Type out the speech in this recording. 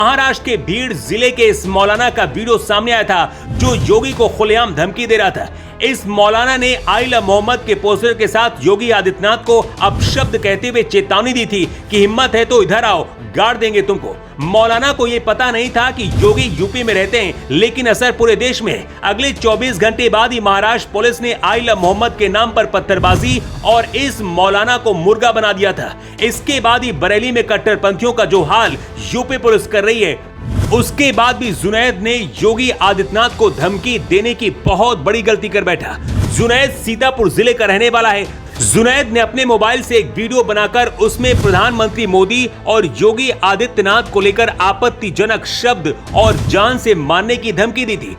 महाराष्ट्र के बीड़ जिले के इस मौलाना का वीडियो सामने आया था जो योगी को खुलेआम धमकी दे रहा था। इस मौलाना ने आइला मोहम्मद के पोस्टर के साथ योगी आदित्यनाथ को अपशब्द कहते हुए चेतावनी दी थी कि हिम्मत है तो इधर आओ, गाड़ देंगे तुमको। मौलाना को यह पता नहीं था कि योगी यूपी में रहते हैं, लेकिन असर पूरे देश में है। अगले 24 घंटे बाद ही महाराष्ट्र पुलिस ने आइला मोहम्मद के नाम पर पत्थरबाजी और इस मौलाना को मुर्गा बना दिया था। इसके बाद ही बरेली में कट्टरपंथियों का जो हाल यूपी पुलिस कर रही है, उसके बाद भी जुनैद ने योगी आदित्यनाथ को धमकी देने की बहुत बड़ी गलती कर बैठा। जुनैद सीतापुर जिले का रहने वाला है। जुनैद ने अपने मोबाइल से एक वीडियो बनाकर उसमें प्रधानमंत्री मोदी और योगी आदित्यनाथ को लेकर आपत्तिजनक शब्द और जान से मारने की धमकी दी थी।